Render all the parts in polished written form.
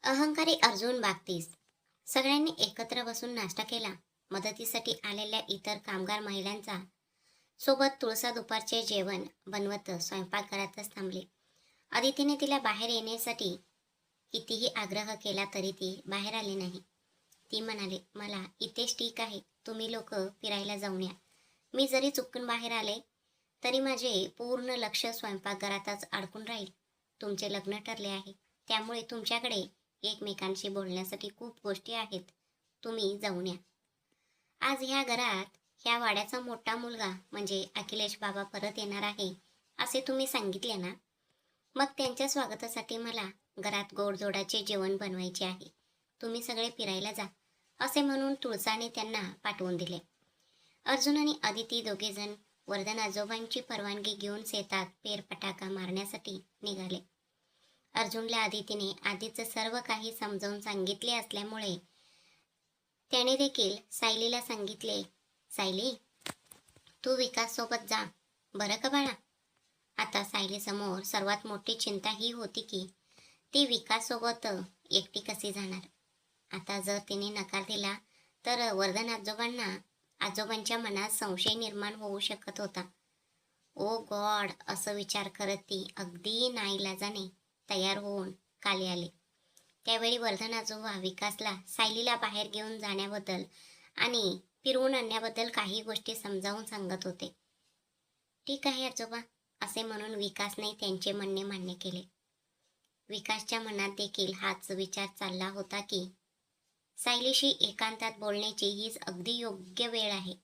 अहंकारी अर्जुन बागतीस सगळ्यांनी एकत्र बसून नाश्ता केला. मदतीसाठी आलेल्या इतर कामगार महिलांचा सोबत तुळसा दुपारचे जेवण बनवत स्वयंपाकघरातच थांबले. अदितीने तिला बाहेर येण्यासाठी कितीही आग्रह केला तरी ती बाहेर आली नाही. ती म्हणाली, मला इथेच ठीक आहे, तुम्ही लोक फिरायला जाऊन या. मी जरी चुकून बाहेर आले तरी माझे पूर्ण लक्ष स्वयंपाकघरातच अडकून राहील. तुमचे लग्न ठरले आहे, त्यामुळे तुमच्याकडे एकमेकांशी बोलण्यासाठी खूप गोष्टी आहेत. तुम्ही जाऊन या. आज ह्या घरात ह्या वाड्याचा मोठा मुलगा म्हणजे अखिलेश बाबा परत येणार आहे असे तुम्ही सांगितले ना, मग त्यांच्या स्वागतासाठी मला घरात गोडधोडाचे जेवण बनवायचे आहे. तुम्ही सगळे फिरायला जा असे म्हणून तुळसाने त्यांना पाठवून दिले. अर्जुन आणि अदिती दोघेजण वर्धन आजोबांची परवानगी घेऊन शेतात फेरफटका मारण्यासाठी निघाले. अर्जुनला अदितीने आधीच सर्व काही समजावून सांगितले असल्यामुळे त्याने देखील सायलीला सांगितले, सायली, तू विकास सोबत जा बरं का बाळा. आता सायली समोर सर्वात मोठी चिंता ही होती की ती विकास सोबत एकटी कशी जाणार. आता जर तिने नकार दिला तर वर्धन आजोबांच्या मनात संशय निर्माण होऊ शकत होता. ओ गॉड, असं विचार करत ती अगदी नाईलाजाने तयार होऊन खाली आली. त्यावेळी वर्धन आजोबा विकासला सायलीला बाहेर घेऊन जाण्याबद्दल आणि फिरवून आणण्याबद्दल काही गोष्टी समजावून सांगत होते. ठीक आहे आजोबा, असे म्हणून विकासने त्यांचे म्हणणे मान्य केले. विकासच्या मनात देखील हाच विचार चालला होता की सायलीशी एकांतात बोलण्याची हीच अगदी योग्य वेळ आहे.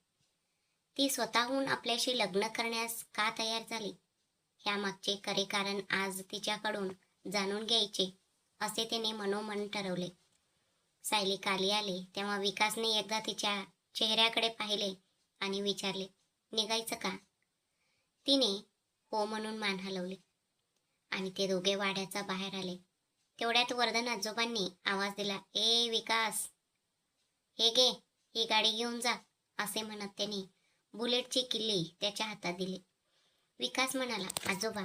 ती स्वतःहून आपल्याशी लग्न करण्यास का तयार झाली, ह्यामागचे खरे कारण आज तिच्याकडून जाणून घ्यायचे असे त्याने मनोमन ठरवले. सायली खाली आली तेव्हा विकासने एकदा तिच्या चेहऱ्याकडे पाहिले आणि विचारले, निघायचं का. तिने हो म्हणून मान हलवली आणि ते दोघे वाड्याचा बाहेर आले. तेवढ्यात वर्धन आजोबांनी आवाज दिला, ए विकास, हे घे, ही गाडी घेऊन जा, असे म्हणत त्यांनी बुलेटची किल्ली त्याच्या हातात दिली. विकास म्हणाला, आजोबा,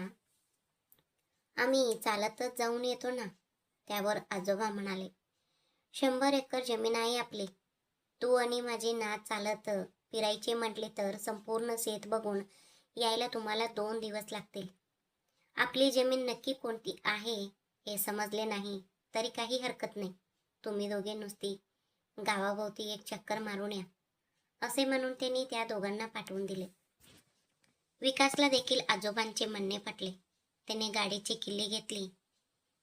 आम्ही चालतच जाऊन येतो ना. त्यावर आजोबा म्हणाले, 100 एकर जमीन आहे आपली. तू आणि माझी नात चालत फिरायचे म्हटले तर संपूर्ण शेत बघून यायला तुम्हाला 2 दिवस लागतील. आपली जमीन नक्की कोणती आहे हे समजले नाही तरी काही हरकत नाही. तुम्ही दोघे नुसती गावाभोवती एक चक्कर मारून या, असे म्हणून त्यांनी त्या दोघांना पाठवून दिले. विकासला देखील आजोबांचे म्हणणे पटले. त्याने गाडीची किल्ली घेतली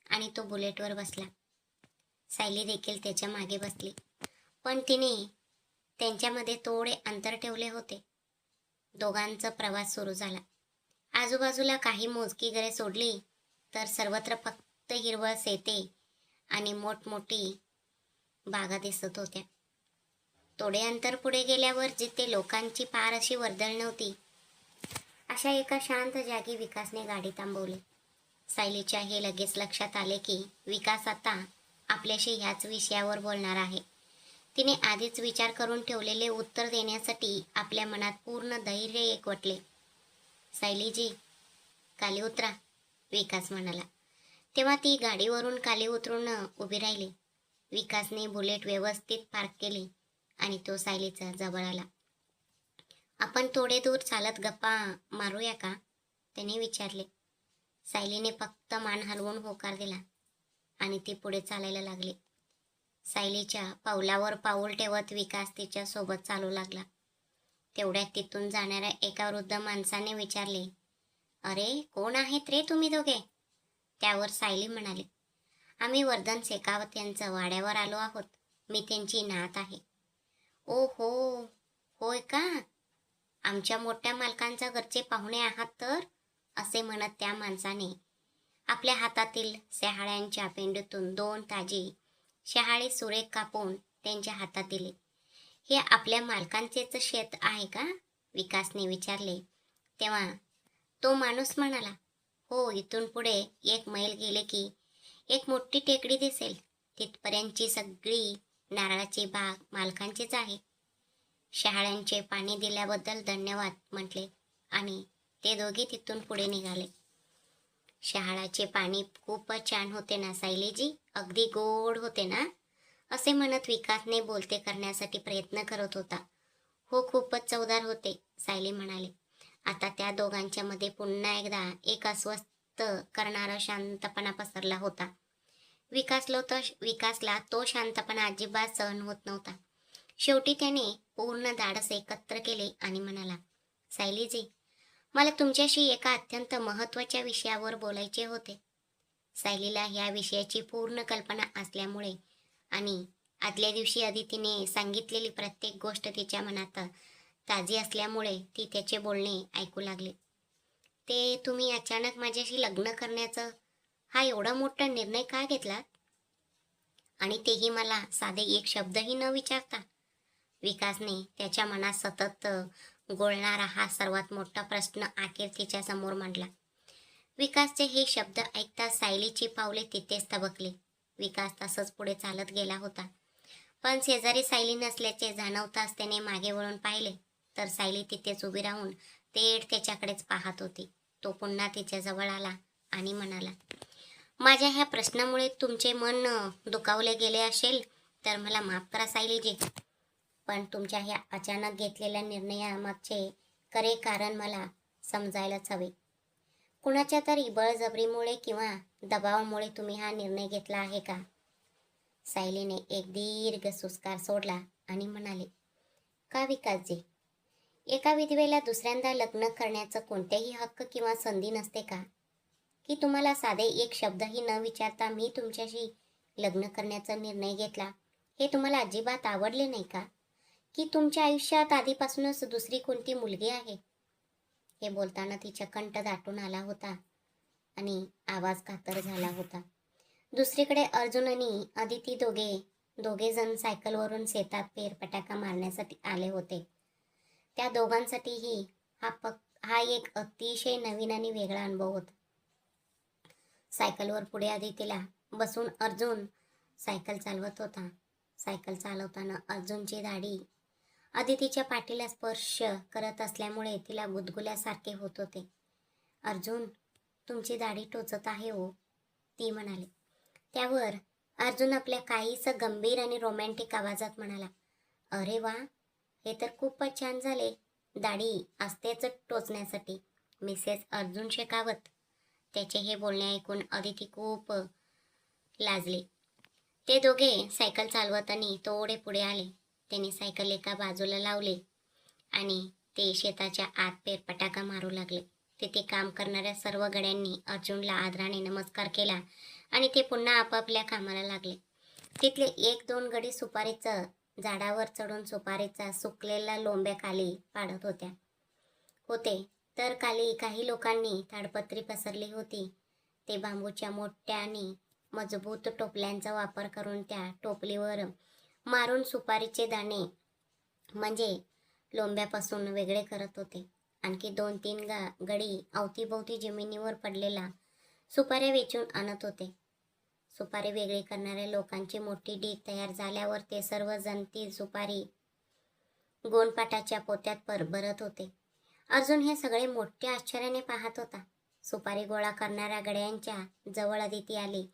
आणि तो बुलेटवर बसला. सायली देखील त्याच्या मागे बसली, पण तिने त्यांच्यामध्ये थोडे अंतर ठेवले होते. दोघांचा प्रवास सुरू झाला. आजूबाजूला काही मोजकी घरे सोडली तर सर्वत्र फक्त हिरवळ शेते आणि मोठमोठी बागा दिसत होत्या. थोडे अंतर पुढे गेल्यावर जिथे लोकांची फार अशी वर्दळ नव्हती, अशा एका शांत जागी विकासने गाडी थांबवली. सायलीच्या हे लगेच लक्षात आले की विकास आता आपल्याशी ह्याच विषयावर बोलणार आहे. तिने आधीच विचार करून ठेवलेले उत्तर देण्यासाठी आपल्या मनात पूर्ण धैर्य एकवटले. सायलीजी, खाली उतरा, विकास म्हणाला. तेव्हा ती गाडीवरून खाली उतरून उभी राहिली. विकासने बुलेट व्यवस्थित पार्क केली आणि तो सायलीचा जवळ आला. आपण थोडे दूर चालत गप्पा मारूया का, त्याने विचारले. सायलीने फक्त मान हलवून होकार दिला आणि ती पुढे चालायला लागली. सायलीच्या पावलावर पाऊल ठेवत विकास तिच्या सोबत चालू लागला. तेवढ्यात तिथून जाणाऱ्या एका वृद्ध माणसाने विचारले, अरे कोण आहेत रे तुम्ही दोघे. त्यावर सायली म्हणाली, आम्ही वर्धन शेखावत यांचं वाड्यावर आलो आहोत. मी त्यांची नात आहे. ओ हो, होय का, आमच्या मोठ्या मालकांच्या घरचे पाहुणे आहात तर, असे म्हणत त्या माणसाने आपल्या हातातील शहाळ्यांच्या पेंडीतून 2 ताजी शहाळे सुरेख कापून त्यांच्या हातात दिले. हे आपल्या मालकांचेच शेत आहे का, विकासने विचारले. तेव्हा तो माणूस म्हणाला, हो, इथून पुढे 1 मैल गेले की एक मोठी टेकडी दिसेल. तिथपर्यंतची सगळी नारळाची बाग मालकांचीच आहे. शहाळ्यांचे पाणी दिल्याबद्दल धन्यवाद म्हटले आणि ते दोघे तिथून पुढे निघाले. शहाळाचे पाणी खूपच छान होते ना सायलीजी, अगदी गोड होते ना, असे म्हणत विकासने बोलते करण्यासाठी प्रयत्न करत होता. हो, खूपच चवदार होते, सायली म्हणाले. आता त्या दोघांच्या मध्ये पुन्हा एकदा एक अस्वस्थ करणारा शांतपणा पसरला होता. विकासला तो शांतपणा अजिबात सहन होत नव्हता. शेवटी त्याने पूर्ण धाडस एकत्र केले आणि म्हणाला, सायलीजी, मला तुमच्याशी एका अत्यंत महत्त्वाच्या विषयावर बोलायचे होते. सायलीला ह्या विषयाची पूर्ण कल्पना असल्यामुळे आणि आदल्या दिवशी अदितीने सांगितलेली प्रत्येक गोष्ट तिच्या मनात ताजी असल्यामुळे ती त्याचे बोलणे ऐकू लागली. ते तुम्ही अचानक माझ्याशी लग्न करण्याचं हा एवढा मोठा निर्णय का घेतलात? आणि तेही मला साधे एक शब्दही न विचारता? विकासने त्याच्या मनात सतत गोळणारा हा सर्वात मोठा प्रश्न अखेर तिच्या समोर मांडला. विकासचे हे शब्द ऐकताच सायलीची पावले तिथेच थबकली. विकास तसंच पुढे चालत गेला होता. पण शेजारी सायली नसल्याचे जाणवताच त्याने मागे वळून पाहिले तर सायली तिथेच उभी राहून थेट त्याच्याकडेच पाहत होती. तो पुन्हा तिच्या जवळ आला आणि म्हणाला, माझ्या ह्या प्रश्नामुळे तुमचे मन दुखावले गेले असेल तर मला माफ करा सायलीजी. पण तुमच्या ह्या अचानक घेतलेल्या निर्णयामागचे खरे कारण मला समजायलाच हवे. कुणाच्या तरी बळजबरीमुळे किंवा दबावामुळे तुम्ही हा निर्णय घेतला आहे का? सायलीने एक दीर्घ सुस्कार सोडला आणि म्हणाले, का विकासजी? एका विधवेला दुसऱ्यांदा लग्न करण्याचं कोणतेही हक्क किंवा संधी नसते का? की तुम्हाला साधे एक शब्दही न विचारता मी तुमच्याशी लग्न करण्याचा निर्णय घेतला हे तुम्हाला अजिबात आवडले नाही का? की तुमच्या आयुष्यात आधीपासूनच दुसरी कोणती मुलगी आहे? हे बोलताना तिचा कंठ दाटून आला होता आणि आवाज कातर झाला होता. दुसरीकडे अर्जुन आणि अदिती दोघे जण सायकलवरून शेतात फेरफटका मारण्यासाठी आले होते. त्या दोघांसाठीही हा एक अतिशय नवीन आणि वेगळा अनुभव होता. सायकलवर पुढे अदितीला बसून अर्जुन सायकल चालवत होता. सायकल चालवताना अर्जुनची दाढी अदितीच्या पाठीला स्पर्श करत असल्यामुळे तिला गुदगुल्यासारखे होत होते. अर्जुन, तुमची दाढी टोचत आहे हो, ती म्हणाली. त्यावर अर्जुन आपल्या काहीस गंभीर आणि रोमॅन्टिक आवाजात म्हणाला, अरे वा, हे तर खूपच छान झाले. दाढी असतेच टोचण्यासाठी, मिसेस अर्जुन शेखावत. त्याचे हे बोलणे ऐकून अदिती खूप लाजली. ते दोघे सायकल चालवताना थोडे पुढे आले. त्यांनी सायकल एका बाजूला लावले आणि ते शेताच्या आत फेरफटका मारू लागले. तिथे काम करणाऱ्या सर्व गड्यांनी अर्जुनला आदराने नमस्कार केला आणि ते पुन्हा आपापल्या कामाला लागले. तिथले एक दोन गडी सुपारीचं झाडावर चढून सुपारीचा सुकलेला लोंब्या खाली पाडत होते तर काही लोकांनी ताडपत्री पसरली होती. ते बांबूच्या मोठ्या आणि मजबूत टोपल्यांचा वापर करून त्या टोपलीवर मारून सुपारीचे दाणे म्हणजे लोंब्यापासून वेगळे करत होते. आणखी 2-3 गडी अवतीभोवती जमिनीवर पडलेला सुपाऱ्या वेचून आणत होते. सुपारी वेगळी करणाऱ्या लोकांची मोठी ढीग तयार झाल्यावर ते सर्वजण ती सुपारी गोणपाटाच्या पोत्यात भरत होते. अर्जुन हे सगळे मोठ्या आश्चर्याने पाहत होता. सुपारी गोळा करणाऱ्या गड्यांच्या जवळ अदिती आली.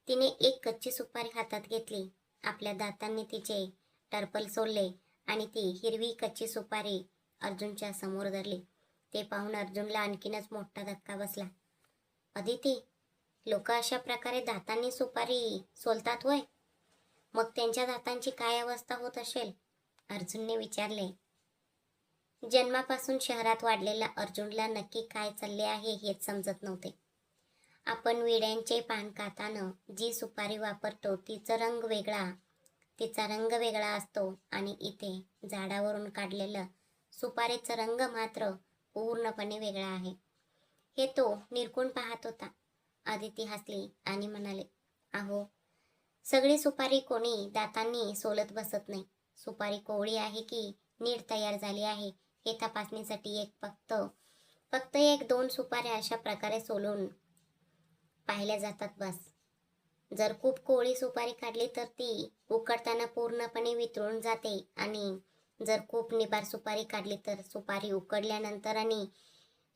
तिने एक कच्ची सुपारी हातात घेतली. आपल्या दातांनी तिचे टरपल सोलले आणि ती हिरवी कच्ची सुपारी अर्जुनच्या समोर धरली. ते पाहून अर्जुनला आणखीनच मोठा धक्का बसला. अदिती, लोक अशा प्रकारे दातांनी सुपारी सोलतात होय? मग त्यांच्या दातांची काय अवस्था होत असेल? अर्जुनने विचारले. जन्मापासून शहरात वाढलेल्या अर्जुनला नक्की काय चालले आहे हेच समजत नव्हते. आपण विड्यांचे पान खाताना जी सुपारी वापरतो तिचा रंग वेगळा असतो आणि इथे झाडावरून काढलेलं सुपारीचा रंग मात्र पूर्णपणे वेगळा आहे. हे तो निरखून पाहत होता. अदिती हसली आणि म्हणाले, अहो, सगळी सुपारी कोणी दातांनी सोलत बसत नाही. सुपारी कोवळी आहे की नीट तयार झाली आहे हे तपासणीसाठी फक्त 1-2 सुपाऱ्या अशा प्रकारे सोलून पाहिल्या जातात बस. जर खूप कोवळी सुपारी काढली तर ती उकडताना पूर्णपणे वितळून जाते आणि जर खूप निबार सुपारी काढली तर सुपारी उकडल्यानंतर आणि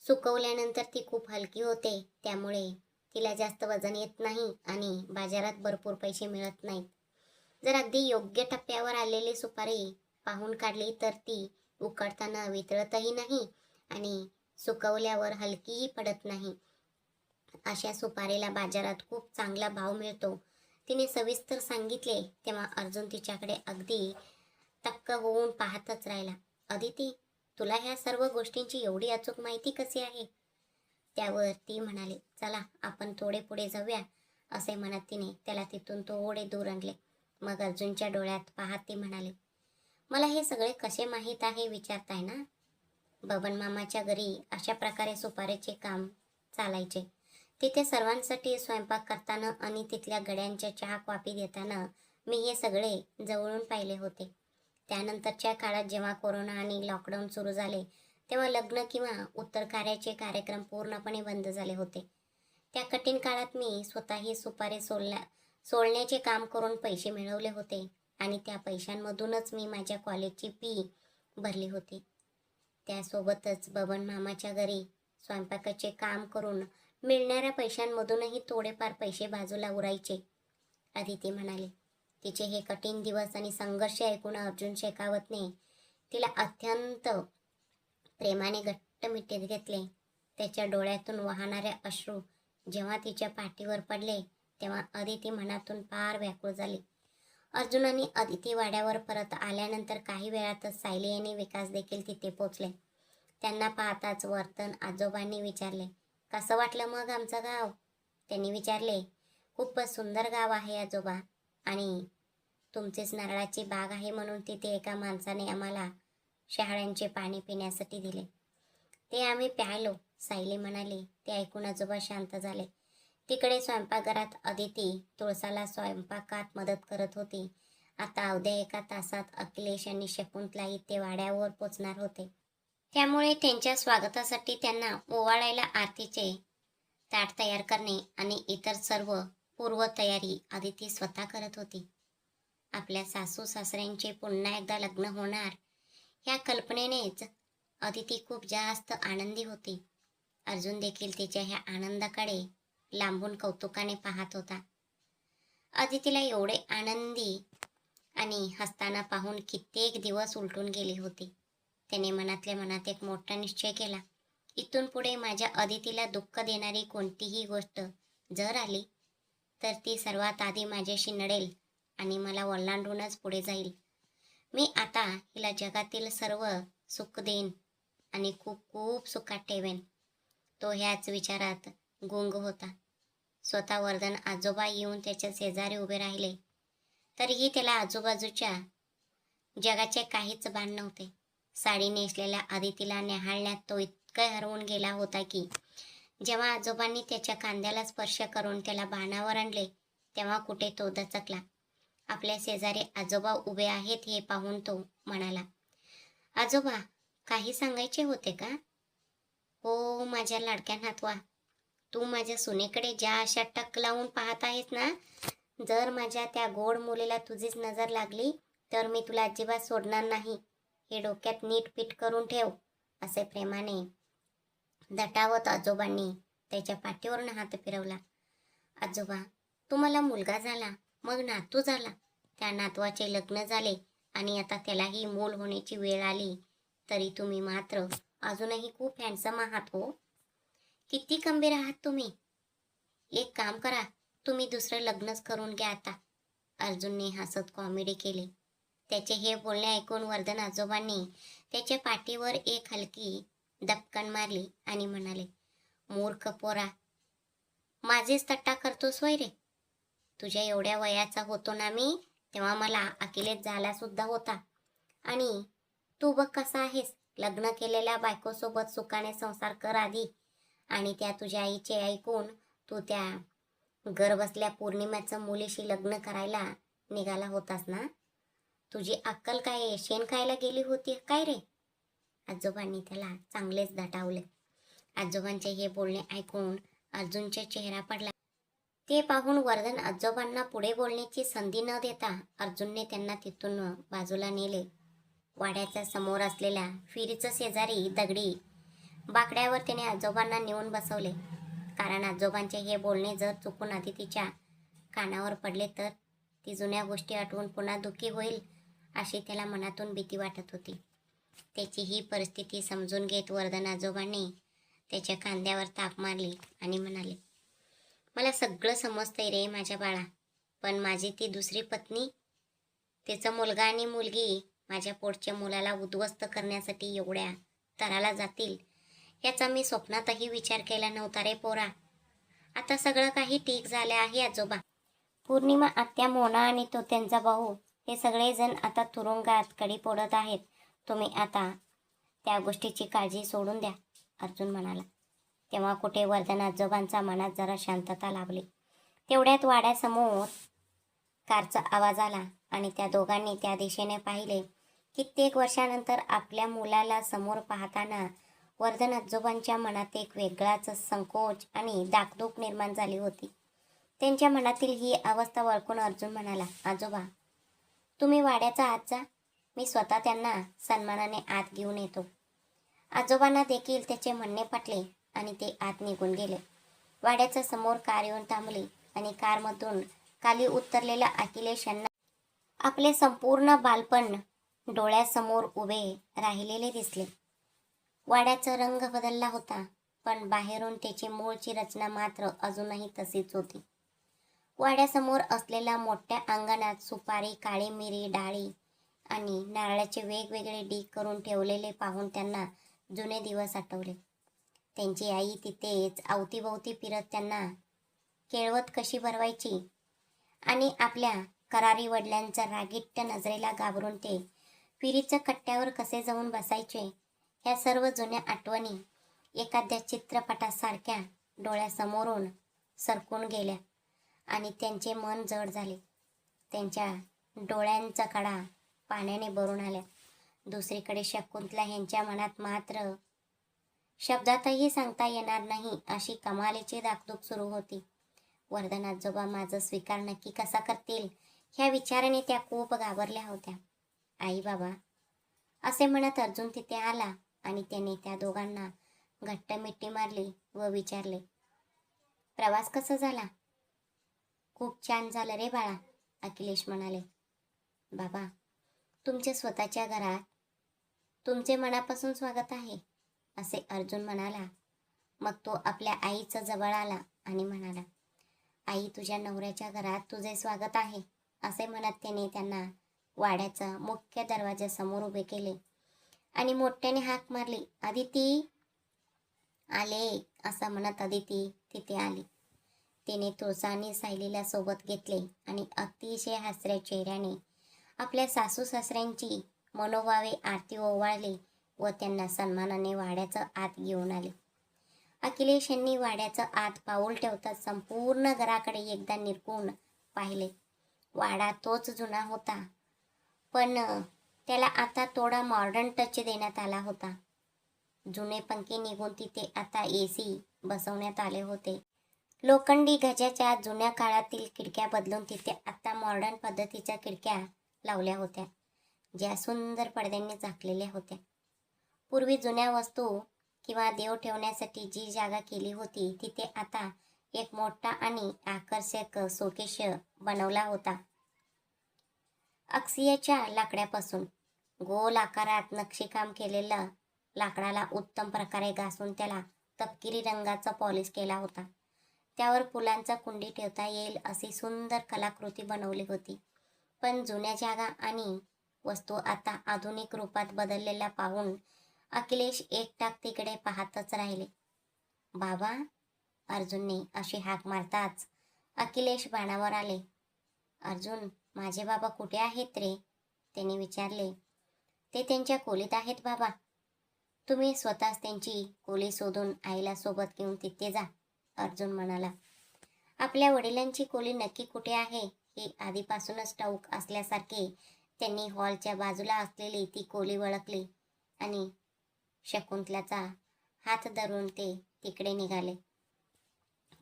सुकवल्यानंतर ती खूप हलकी होते. त्यामुळे तिला जास्त वजन येत नाही आणि बाजारात भरपूर पैसे मिळत नाहीत. जर अगदी योग्य टप्प्यावर आलेली सुपारी पाहून काढली तर ती उकडताना वितळतही नाही आणि सुकवल्यावर हलकीही पडत नाही. अशा सुपारीला बाजारात खूप चांगला भाव मिळतो. तिने सविस्तर सांगितले तेव्हा अर्जुन तिच्याकडे अगदी थक्क होऊन पाहतच राहिला. अदिती, तुला ह्या सर्व गोष्टींची एवढी अचूक माहिती कशी आहे? त्यावर ती म्हणाली, चला आपण थोडे पुढे जाऊया. असे म्हणत तिने त्याला तिथून थोडे दूर आणले. मग अर्जुनच्या डोळ्यात पाहत ती म्हणाली, मला हे सगळे कसे माहीत आहे विचारताय ना? बबन मामाच्या घरी अशा प्रकारे सुपारीचे काम चालायचे. तिथे सर्वांसाठी स्वयंपाक करताना आणि तिथल्या गड्यांच्या चहा कॉफी देताना मी हे सगळे जवळून पाहिले होते. त्यानंतरच्या काळात जेव्हा कोरोना आणि लॉकडाऊन सुरू झाले तेव्हा लग्न किंवा उत्तर कार्याचे कार्यक्रम पूर्णपणे बंद झाले होते. त्या कठीण काळात मी स्वतःही सुपारी सोलण्याचे काम करून पैसे मिळवले होते आणि त्या पैशांमधूनच मी माझ्या कॉलेजची फी भरली होती. त्यासोबतच बबन मामाच्या घरी स्वयंपाकाचे काम करून मिळणाऱ्या पैशांमधूनही थोडेफार पैसे बाजूला उरायचे. अदिती म्हणाली. तिचे हे कठीण दिवस आणि संघर्ष ऐकून अर्जुन शेखावतने तिला अत्यंत प्रेमाने घट्ट मिठीत घेतले. त्याच्या डोळ्यातून वाहणारे अश्रू जेव्हा तिच्या पाठीवर पडले तेव्हा अदिती मनातून फार व्याकुळ झाली. अर्जुन आणि अदिती वाड्यावर परत आल्यानंतर काही वेळातच सायली आणि विकास देखील तिथे पोचले. त्यांना पाहताच वर्तन आजोबांनी विचारले, कसं वाटलं मग आमचं गाव? त्यांनी विचारले, खूपच सुंदर गाव आहे आजोबा, आणि तुमचीच नारळाची बाग आहे म्हणून तिथे एका माणसाने आम्हाला शहाळ्यांचे पाणी पिण्यासाठी दिले. ते आम्ही प्यायलो, सायली म्हणाली. ते ऐकून आजोबा शांत झाले. तिकडे स्वयंपाकघरात अदिती तुळसाला स्वयंपाकात मदत करत होती. आता अवघ्या एका तासात अखिलेश आणि शकुंतला इथे वाड्यावर पोचणार होते. त्यामुळे त्यांच्या स्वागतासाठी त्यांना ओवाळायला आरतीचे ताट तयार करणे आणि इतर सर्व पूर्वतयारी अदिती स्वतः करत होती. आपल्या सासू सासऱ्यांचे पुन्हा एकदा लग्न होणार ह्या कल्पनेनेच अदिती खूप जास्त आनंदी होती. अर्जुन देखील तिच्या ह्या आनंदाकडे लांबून कौतुकाने पाहत होता. अदितीला एवढे आनंदी आणि हसताना पाहून कित्येक दिवस उलटून गेले होते. त्याने मनातल्या मनात एक मोठा निश्चय केला. इथून पुढे माझ्या अदितीला दुःख देणारी कोणतीही गोष्ट जर आली तर ती सर्वात आधी माझ्याशी नडेल आणि मला ओलांडूनच पुढे जाईल. मी आता हिला जगातील सर्व सुख देईन आणि खूप खूप सुखात ठेवेन. तो ह्याच विचारात गुंग होता. स्वतः वर्धन आजोबा येऊन त्याच्या शेजारी उभे राहिले तरीही त्याला आजूबाजूच्या जगाचे काहीच भान नव्हते. साडी नेसलेल्या अदितीला न्याहाळण्यात तो इतका हरवून गेला होता की जेव्हा आजोबांनी त्याच्या खांद्याला स्पर्श करून त्याला भानावर आणले तेव्हा कुठे तो दचकला. आपल्या शेजारी आजोबा उभे आहेत हे पाहून तो म्हणाला, आजोबा, काही सांगायचे होते का? हो माझ्या लाडक्या नातवा, तू माझ्या सुनेकडे ज्या अशा टक लावून पाहत आहेस ना, जर माझ्या त्या गोड मुलीला तुझीच नजर लागली तर मी तुला अजिबात सोडणार नाही. हे डोक्यात नीट पीठ करून ठेव. असे प्रेमाने दटावत आजोबांनी त्याच्या पाठीवरून हात फिरवला. आजोबा, तुम्हाला मुलगा झाला, मग नातू झाला, त्या नातवाचे लग्न झाले आणि आता त्यालाही मूल होण्याची वेळ आली, तरी तुम्ही मात्र अजूनही खूप हँडसम आहात हो. किती खंबीर आहात तुम्ही. एक काम करा, तुम्ही दुसरं लग्नच करून घ्या आता. अर्जुनने हसत कॉमेडी केली. त्याचे हे बोलणे ऐकून वर्धन आजोबांनी त्याच्या पाठीवर एक हलकी दपकन मारली आणि म्हणाले, मूर्ख पोरा, माझेच थट्टा करतोस वय रे? तुझ्या एवढ्या वयाचा होतो ना मी तेव्हा मला अखिलेश झाला सुद्धा होता, आणि तू बघ कसा आहेस. लग्न केलेल्या बायकोसोबत सुखाने संसार कर आधी, आणि त्या तुझ्या आईचे ऐकून तू त्या घर बसल्या पौर्णिमेचं मुलीशी लग्न करायला निघाला होतास ना. तुझी अक्कल काय शेण खायला गेली होती काय रे? आजोबांनी त्याला चांगलेच दटावले. आजोबांचे हे बोलणे ऐकून अर्जुनचा चेहरा पडला. ते पाहून वर्धन आजोबांना पुढे बोलण्याची संधी न देता अर्जुनने त्यांना तिथून बाजूला नेले. वाड्याच्या समोर असलेल्या फिरीचं शेजारी दगडी बाकड्यावर त्याने आजोबांना नेऊन बसवले. कारण आजोबांचे हे बोलणे जर चुकून अदितीच्या कानावर पडले तर ती जुन्या गोष्टी आठवून पुन्हा दुःखी होईल अशी त्याला मनातून भीती वाटत होती. त्याची ही परिस्थिती समजून घेत वर्धन आजोबांनी त्याच्या खांद्यावर ताप मारली आणि म्हणाले, मला सगळं समजतंय रे माझ्या बाळा, पण माझी ती दुसरी पत्नी, तिचा मुलगा आणि मुलगी माझ्या पोटच्या मुलाला उद्ध्वस्त करण्यासाठी एवढ्या तराला जातील याचा मी स्वप्नातही विचार केला नव्हता रे पोरा. आता सगळं काही ठीक झालं आहे आजोबा. पौर्णिमा, आत्या, मोना आणि तो त्यांचा भाऊ हे सगळेजण आता तुरुंगात कडी फोडत आहेत. तुम्ही आता त्या गोष्टीची काळजी सोडून द्या, अर्जुन म्हणाला. तेव्हा कुठे वर्धन आजोबांच्या मनात जरा शांतता लाभली. तेवढ्यात वाड्यासमोर कारचा आवाज आला आणि त्या दोघांनी त्या दिशेने पाहिले. कित्येक वर्षानंतर आपल्या मुलाला समोर पाहताना वर्धन आजोबांच्या मनात एक वेगळाच संकोच आणि दागदुख निर्माण झाली होती. त्यांच्या मनातील ही अवस्था ओळखून अर्जुन म्हणाला, आजोबा तुम्ही वाड्याचा आत जा, मी स्वतः त्यांना सन्मानाने आत घेऊन येतो. आजोबांना देखील त्याचे म्हणणे पटले आणि ते आत निघून गेले. वाड्याच्या समोर कार येऊन थांबली आणि कारमधून खाली उतरलेल्या अखिलेश यांना आपले संपूर्ण बालपण डोळ्यासमोर उभे राहिलेले दिसले. वाड्याचा रंग बदलला होता, पण बाहेरून त्याची मूळची रचना मात्र अजूनही तशीच होती. वाड्यासमोर असलेल्या मोठ्या अंगणात सुपारी, काळी मिरी, डाळी आणि नारळाचे वेगवेगळे ढीग करून ठेवलेले पाहून त्यांना जुने दिवस आठवले. त्यांची आई तिथेच अवतीभोवती फिरत त्यांना केळवत कशी भरवायची आणि आपल्या करारी वडिलांच्या रागीट नजरेला घाबरून ते फिरीच्या कट्ट्यावर कसे जाऊन बसायचे, ह्या सर्व जुन्या आठवणी एखाद्या चित्रपटासारख्या डोळ्यासमोरून सरकून गेल्या आणि त्यांचे मन जड झाले. त्यांच्या डोळ्यांचा कडा पाण्याने भरून आल्या. दुसरीकडे शकुंतला यांच्या मनात मात्र शब्दातही सांगता येणार नाही अशी कमालीची दागदुख सुरू होती. वर्धन आजोबा माझा स्वीकार नक्की कसा करतील ह्या विचाराने त्या खूप घाबरल्या होत्या. आई बाबा असे म्हणत अर्जुन तिथे आला आणि त्याने त्या दोघांना घट्ट मिठी मारली व विचारले, प्रवास कसा झाला? खूप छान झालं रे बाळा, अखिलेश म्हणाले. बाबा तुमच्या स्वतःच्या घरात तुमचे मनापासून स्वागत आहे, असे अर्जुन म्हणाला. मग तो आपल्या आईच्या जवळ आला आणि म्हणाला, आई तुझ्या नवऱ्याच्या घरात तुझे स्वागत आहे, असे म्हणत त्याने त्यांना वाड्याचा मुख्य दरवाजासमोर उभे केले आणि मोठ्याने हाक मारली, अदिती आले, असं म्हणत अदिती तिथे आली. तिने तुळसा आणि सायलीला सोबत घेतले आणि अतिशय हसऱ्या चेहऱ्याने आपल्या सासू सासऱ्यांची मनोभावे आरती ओवाळली व त्यांना सन्मानाने वाड्याचं आत घेऊन आले. अखिलेश यांनी वाड्याचं आत पाऊल ठेवताच संपूर्ण घराकडे एकदा निरखून पाहिले. वाडा तोच जुना होता, पण त्याला आता थोडा मॉडर्न टच देण्यात आला होता. जुने पंखे निघून तिथे आता AC बसवण्यात आले होते. लोखंडी गजाच्या जुन्या काळातील खिडक्या बदलून तिथे आता मॉडर्न पद्धतीच्या खिडक्या लावल्या होत्या, ज्या सुंदर पडद्यांनी झाकलेल्या होत्या. पूर्वी जुन्या वस्तू किंवा देव ठेवण्यासाठी जी जागा केली होती तिथे आता एक मोठा आणि आकर्षक शोकेस बनवला होता. अक्षीयच्या लाकडापासून गोल आकारात नक्षीकाम केलेलं लाकडाला उत्तम प्रकारे घासून त्याला तपकिरी रंगाचा पॉलिश केला होता. त्यावर फुलांचा कुंडी ठेवता येईल अशी सुंदर कलाकृती बनवली होती. पण जुन्या जागा आणि वस्तू आता आधुनिक रूपात बदललेल्या पाहून अखिलेश एकटाक तिकडे पाहतच राहिले. बाबा, अर्जुनने अशी हाक मारताच अखिलेश बाणावर आले. अर्जुन, माझे बाबा कुठे आहेत रे? त्याने विचारले. ते त्यांच्या खोलीत आहेत बाबा. तुम्ही स्वतःच त्यांची खोली शोधून आईला सोबत घेऊन तिथे जा, अर्जुन म्हणाला. आपल्या वडिलांची खोली नक्की कुठे आहे हे आधीपासूनच ठाऊक असल्यासारखे त्यांनी हॉलच्या बाजूला असलेली ती खोली ओळखली आणि शकुंतलाचा हात धरून ते तिकडे निघाले.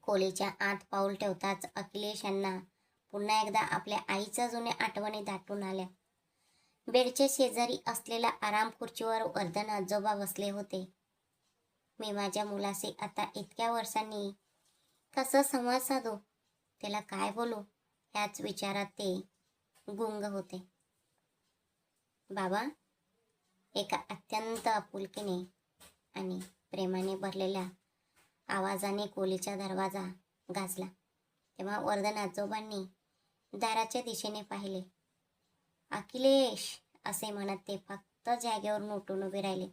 खोलीच्या आत पाऊल ठेवताच अखिलेश यांना पुन्हा एकदा आपल्या आईच्या जुन्या आठवणी दाटून आल्या. बेडच्या शेजारी असलेल्या आराम खुर्चीवर वर्धन आजोबा बसले होते. मी माझ्या मुलाशी आता इतक्या वर्षांनी कसं संवाद साधू, त्याला काय बोलू, ह्याच विचारात ते गुंग होते. बाबा एका अत्यंत आपुलकीने आणि प्रेमाने भरलेल्या आवाजाने खोलीचा दरवाजा घासला. तेव्हा वर्धन आजोबांनी दाराच्या दिशेने पाहिले. अखिलेश असे म्हणत ते फक्त जागेवरून उठून उभे राहिले.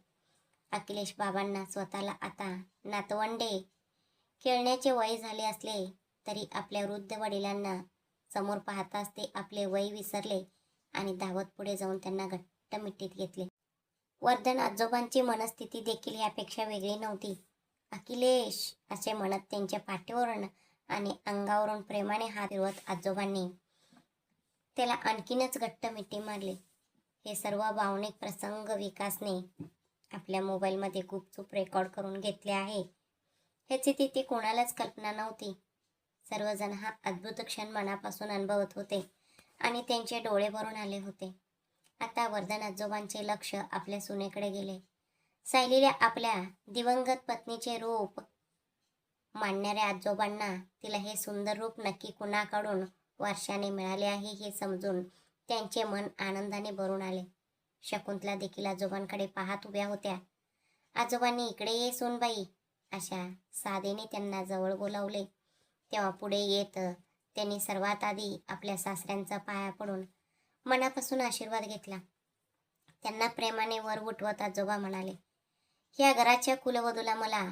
अखिलेश बाबांना स्वतःला आता नातवंडे खेळण्याचे वय झाले असले तरी आपल्या वृद्ध वडिलांना समोर पाहताच ते आपले वय विसरले आणि धावत पुढे जाऊन त्यांना घट्ट मिठीत घेतले. वर्धन आजोबांची मनस्थिती देखील यापेक्षा वेगळी नव्हती. अखिलेश असे म्हणत त्यांच्या पाठीवरून आणि अंगावरून प्रेमाने हात फिरवत आजोबांनी त्याला आणखीनच घट्ट मिठी मारली. हे सर्व भावनिक प्रसंग विकासने आपल्या मोबाईलमध्ये गुपचूप रेकॉर्ड करून घेतले आहे. ह्याची तिथे कोणालाच कल्पना नव्हती. सर्वजण हा अद्भुत क्षण मनापासून अनुभवत होते आणि त्यांचे डोळे भरून आले होते. आता वर्धन आजोबांचे लक्ष आपल्या सुनेकडे गेले. सायलीला आपल्या दिवंगत पत्नीचे रूप मानणाऱ्या आजोबांना तिला हे सुंदर रूप नक्की कुणाकडून वारशाने मिळाले आहे हे समजून त्यांचे मन आनंदाने भरून आले. शकुंतला देखील आजोबांकडे पाहत उभ्या होत्या. आजोबांनी इकडे ये सूनबाई अशा साधेने त्यांना जवळ बोलावले. तेव्हा पुढे येत त्यांनी सर्वात आधी आपल्या सासऱ्यांचा पाया पडून मनापासून आशीर्वाद घेतला. त्यांना प्रेमाने वर उठवत आजोबा म्हणाले, ह्या घराच्या कुलवधूला मला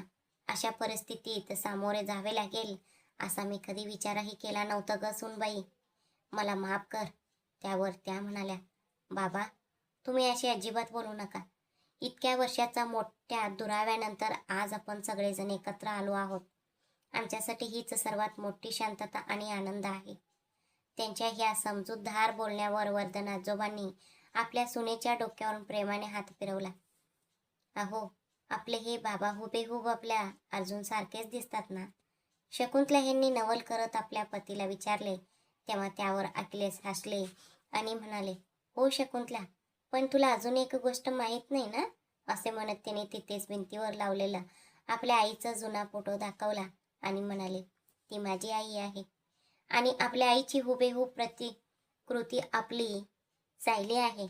अशा परिस्थितीत सामोरे जावे लागेल असा मी कधी विचारही केला नव्हता ग सूनबाई, मला माफ कर. त्यावर त्या म्हणाल्या, बाबा तुम्ही अशी अजिबात बोलू नका. इतक्या वर्षाचा मोठ्या दुराव्यानंतर आज आपण सगळेजण एकत्र आलो आहोत. आमच्यासाठी हीच सर्वात मोठी शांतता आणि आनंद आहे. त्यांच्या ह्या समजूतदार बोलण्यावर वर्धन आजोबांनी आपल्या सुनेच्या डोक्यावरून प्रेमाने हात फिरवला. अहो आपले हे बाबा हुबेहूब आपल्या अर्जुन सारखेच दिसतात ना? शकुंतला यांनी नवल करत आपल्या पतीला विचारले. तेव्हा त्यावर अखिलेश हसले आणि म्हणाले, हो शकुंतला, पण तुला अजून एक गोष्ट माहीत नाही ना? असे म्हणत त्याने तिथेच भिंतीवर लावलेला आपल्या आईचा जुना फोटो दाखवला आणि म्हणाले, ती माझी आई आहे आणि आपल्या आईची हुबेहूब प्रतिकृती आपली सायली आहे.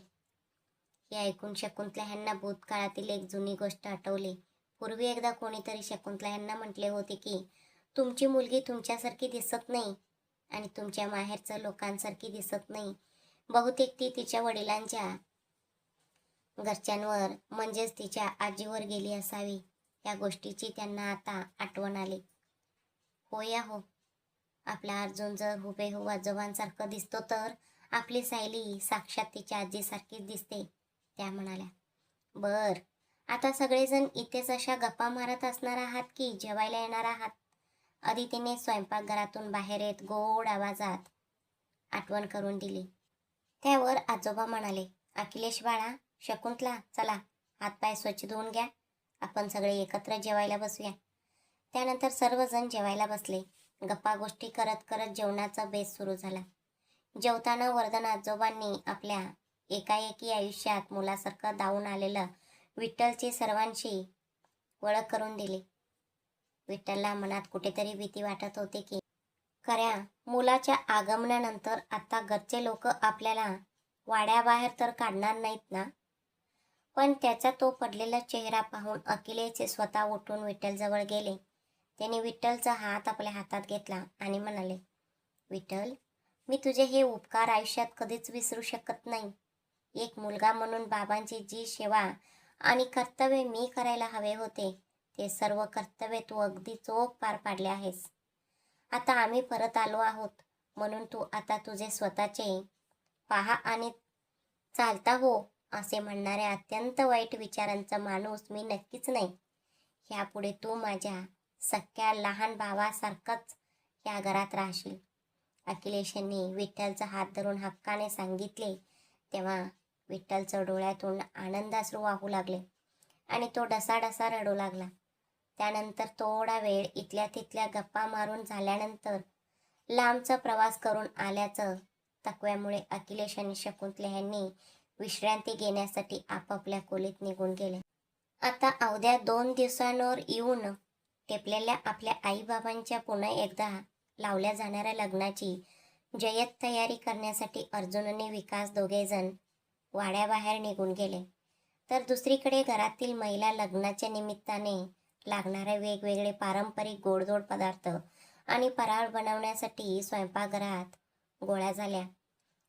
हे ऐकून शकुंतला यांना भूतकाळातील एक जुनी गोष्ट आठवली. पूर्वी एकदा कोणीतरी शकुंतला यांना म्हटले होते की तुमची मुलगी तुमच्यासारखी दिसत नाही आणि तुमच्या माहेरच्या लोकांसारखी दिसत नाही. बहुतेक ती तिच्या वडिलांच्या घरच्यांवर म्हणजेच तिच्या आजीवर गेली असावी. या गोष्टीची त्यांना आता आठवण आली. हो या हो, आपला अर्जुन जर हुबेहूब आजोबांसारखं दिसतो तर आपली सायली साक्षात तिच्या आजीसारखीच दिसते, त्या म्हणाल्या. बर, आता सगळेजण इथेच अशा गप्पा मारत असणार आहात की जेवायला येणार आहात? अदितीने स्वयंपाकघरातून बाहेर येत गोड आवाजात आठवण करून दिली. त्यावर आजोबा म्हणाले, अखिलेश बाळा, शकुंतला, चला हातपाय स्वच्छ धुवून घ्या. आपण सगळे एकत्र जेवायला बसूया. त्यानंतर सर्वजण जेवायला बसले. गप्पा गोष्टी करत करत जेवणाचा बेत सुरू झाला. जेवताना वर्धन आजोबांनी आपल्या एकाएकी आयुष्यात मुलासारखं धावून आलेलं विठ्ठलची सर्वांशी ओळख करून दिली. विठ्ठलला मनात कुठेतरी भीती वाटत होती की खऱ्या मुलाच्या आगमनानंतर आता घरचे लोक आपल्याला वाड्याबाहेर तर काढणार नाहीत ना? पण त्याचा तो पडलेला चेहरा पाहून अखिलेश स्वतः उठून विठ्ठलजवळ गेले. त्यांनी विठ्ठलचा हात आपल्या हातात घेतला आणि म्हणाले, विठ्ठल, मी तुझे हे उपकार आयुष्यात कधीच विसरू शकत नाही. एक मुलगा म्हणून बाबांची जी सेवा आणि कर्तव्य मी करायला हवे होते ते सर्व कर्तव्य तू अगदी चोख पार पाडले आहेस. आता आम्ही परत आलो आहोत म्हणून तू आता तुझे स्वतःचे पहा आणि चालता हो असे म्हणणाऱ्या अत्यंत वाईट विचारांचा माणूस मी नक्कीच नाही. ह्यापुढे तू माझ्या सख्या लहान भावासारखंच या घरात राहशील. अखिलेशांनी विठ्ठलचा हात धरून हक्काने सांगितले. तेव्हा विठ्ठलच्या डोळ्यातून आनंदाश्रू वाहू लागले आणि तो ढसाढसा रडू लागला. त्यानंतर थोडा वेळ इथल्या तिथल्या गप्पा मारून झाल्यानंतर लांबचा प्रवास करून आल्याचं थकव्यामुळे अखिलेश आणि शकुंतला यांनी विश्रांती घेण्यासाठी आपापल्या खोलीत निघून गेले. आता अवघ्या 2 दिवसांवर येऊन टेपलेल्या आपल्या आईबाबांच्या पुन्हा एकदा लावल्या जाणाऱ्या लग्नाची जय्यत तयारी करण्यासाठी अर्जुन आणि विकास दोघेजण वाड्याबाहेर निघून गेले. तर दुसरीकडे घरातील महिला लग्नाच्या निमित्ताने लागणारे वेगवेगळे पारंपरिक गोडधोड पदार्थ आणि फराळ बनवण्यासाठी स्वयंपाकघरात गोळ्या झाल्या.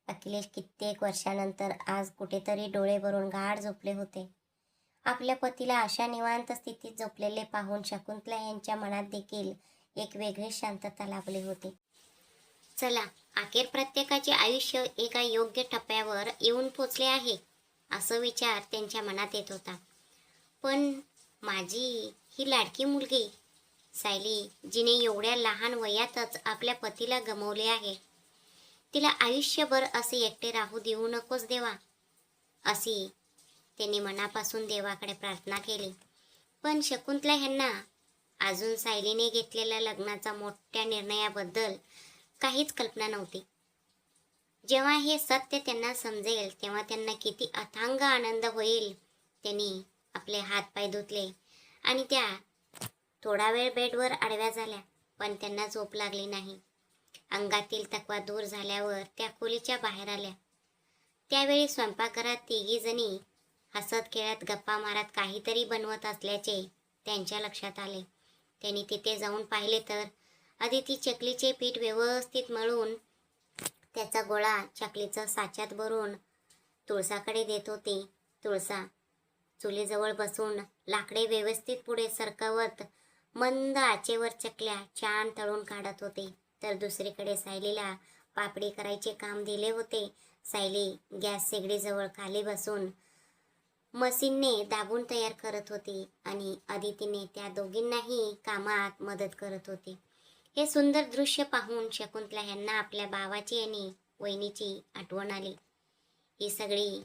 अखिलेश कित्येक वर्षानंतर आज कुठेतरी डोळे भरून गाढ झोपले होते. आपल्या पतीला अशा निवांत स्थितीत झोपलेले पाहून शकुंतला यांच्या मनात देखील एक वेगळी शांतता लाभली होती. चला, अखेर प्रत्येकाचे आयुष्य एका योग्य टप्प्यावर येऊन पोचले आहे, असं विचार त्यांच्या मनात येत होता. पण माझी ही लाडकी मुलगी सायली, जिने एवढ्या लहान वयातच आपल्या पतीला गमावले आहे, तिला आयुष्यभर असे एकटे राहू देऊ नकोस देवा, अशी त्यांनी मनापासून देवाकडे प्रार्थना केली. पण शकुंतला ह्यांना अजून सायलीने घेतलेल्या लग्नाचा मोठ्या निर्णयाबद्दल काहीच कल्पना नव्हती. जेव्हा हे सत्य त्यांना समजेल तेव्हा त्यांना किती अथांग आनंद होईल. त्यांनी आपले हातपाय धुतले आणि त्या थोडा वेळ बेडवर आडव्या झाल्या, पण त्यांना झोप लागली नाही. अंगातील थकवा दूर झाल्यावर त्या खोलीच्या बाहेर आल्या. त्यावेळी स्वयंपाकघरात तिघी जणी हसत खेळत गप्पा मारत काहीतरी बनवत असल्याचे त्यांच्या लक्षात आले. त्यांनी तिथे जाऊन पाहिले तर अदिती चकलीचे पीठ व्यवस्थित मळून त्याचा गोळा चकलीचा साच्यात भरून तुळसाकडे देत होती. तुळसा चुलीजवळ बसून लाकडे व्यवस्थित पुढे सरकवत मंद आचेवर चकल्या छान तळून काढत होते. तर दुसरीकडे सायलीला पापडी करायचे काम दिले होते. सायली गॅस शेगडीजवळ खाली बसून मशीनने दाबून तयार करत होती आणि अदितीने त्या दोघींनाही कामात मदत करत होती. हे सुंदर दृश्य पाहून शकुंतला यांना आपल्या भावाची आणि वहिनीची आठवण आली. ही सगळी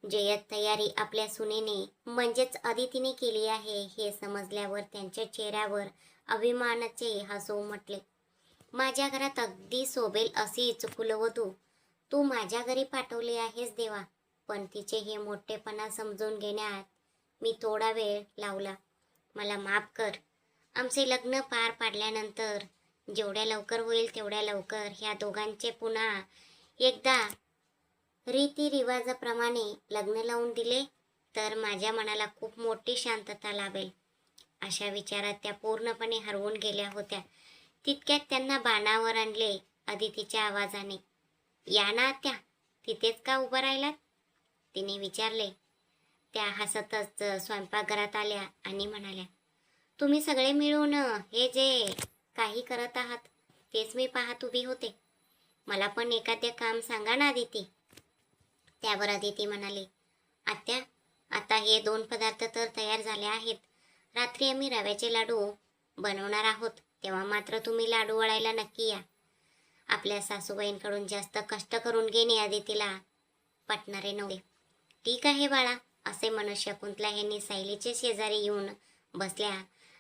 जय्यत तयारी आपल्या सुनेने म्हणजेच अदितीने केली आहे हे समजल्यावर त्यांच्या चेहऱ्यावर अभिमानाचे हसू उमटले. माझ्या घरात अगदी शोभेल अशी कुलवधू तू माझ्या घरी पाठवली आहेस देवा, पण तिचे हे मोठेपणा समजून घेण्यात मी थोडा वेळ लावला. मला माफ कर. आमचे लग्न पार पाडल्यानंतर जेवढ्या लवकर होईल तेवढ्या लवकर ह्या दोघांचे पुन्हा एकदा रीतिरिवाजाप्रमाणे लग्न लावून दिले तर माझ्या मनाला खूप मोठी शांतता लाभेल. अशा विचारात त्या पूर्णपणे हरवून गेल्या होत्या. तितक्यात त्यांना बाणावर आणले अदितीच्या आवाजाने. या ना आत्या, तिथेच का उभं राहिलात, तिने विचारले. त्या हसतच स्वयंपाकघरात आल्या आणि म्हणाल्या, तुम्ही सगळे मिळून हे जे काही करत आहात तेच मी पाहत उभी होते. मला पण एखादे काम सांगा ना अदिती. त्यावर अदिती म्हणाली, आत्या, आता हे 2 पदार्थ तर तयार झाले आहेत. रात्री आम्ही रव्याचे लाडू बनवणार आहोत, तेव्हा मात्र तुम्ही लाडू वळायला नक्की या. आपल्या सासूबाईंकडून जास्त कष्ट करून घेणे अदितीला पटणारे नव्हते. ठीक आहे बाळा, असे म्हणत शकुंतला यांनी सायलीचे शेजारी येऊन बसल्या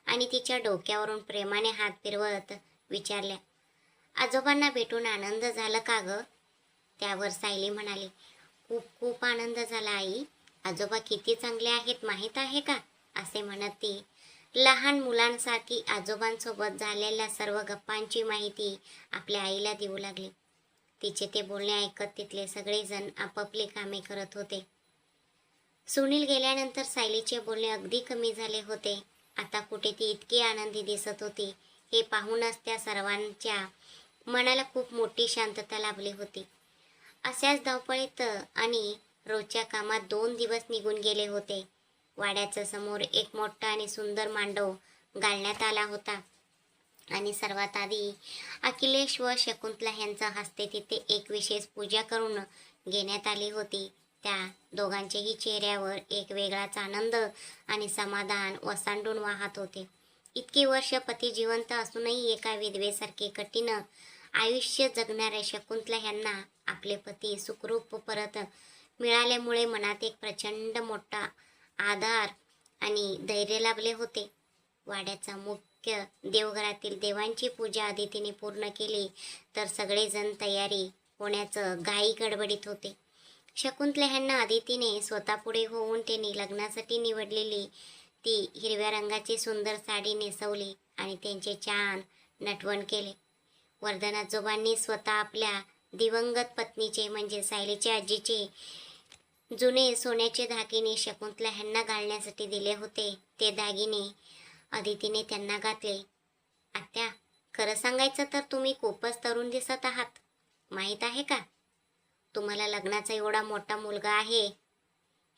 आणि तिच्या डोक्यावरून प्रेमाने हात फिरवत विचारल्या, आजोबांना भेटून आनंद झाला का ग? त्यावर सायली म्हणाली, खूप खूप आनंद झाला आई. आजोबा किती चांगले आहेत माहीत आहे का? असे म्हणत ती लहान मुलांसारखी आजोबांसोबत झालेल्या सर्व गप्पांची माहिती आपल्या आईला देऊ लागली. तिचे ते बोलणे ऐकत तिथले सगळेजण आपापली कामे करत होते. सुनील गेल्यानंतर सायलीचे बोलणे अगदी कमी झाले होते. आता कुठे ती इतकी आनंदी दिसत होती हे पाहूनच त्या सर्वांच्या मनाला खूप मोठी शांतता लाभली होती. अशाच धावपळीत आणि रोजच्या कामात 2 दिवस निघून गेले होते. वाड्याच्या समोर एक मोठा आणि सुंदर मांडव घालण्यात आला होता आणि सर्वात आधी अखिलेश व शकुंतला यांच्या हस्ते तिथे एक विशेष पूजा करून घेण्यात आली होती. त्या दोघांच्याही चेहऱ्यावर एक वेगळाच आनंद आणि समाधान ओसांडून वाहत होते. इतकी वर्ष पती जिवंत असूनही एका विधवेसारखे कठीण आयुष्य जगणाऱ्या शकुंतला यांना आपले पती सुखरूप परत मिळाल्यामुळे मनात एक प्रचंड मोठा आधार आणि धैर्य लाभले होते. वाड्याचा मुख्य देवघरातील देवांची पूजा अदितीने पूर्ण केली तर सगळेजण तयारी होण्याचं घाई गडबडीत होते. शकुंतला यांना अदितीने स्वतः पुढे होऊन त्यांनी लग्नासाठी निवडलेली ती हिरव्या रंगाची सुंदर साडी नेसवली आणि त्यांचे छान नटवण केले. वर्धन आजोबांनी स्वतः आपल्या दिवंगत पत्नीचे म्हणजे सायलीच्या आजीचे जुने सोन्याचे दागिने शकुंतला ह्यांना घालण्यासाठी दिले होते. ते दागिने अदितीने त्यांना घातले. आत्या, खरं सांगायचं तर तुम्ही खूपच तरुण दिसत आहात. माहीत आहे का, तुम्हाला लग्नाचा एवढा मोठा मुलगा आहे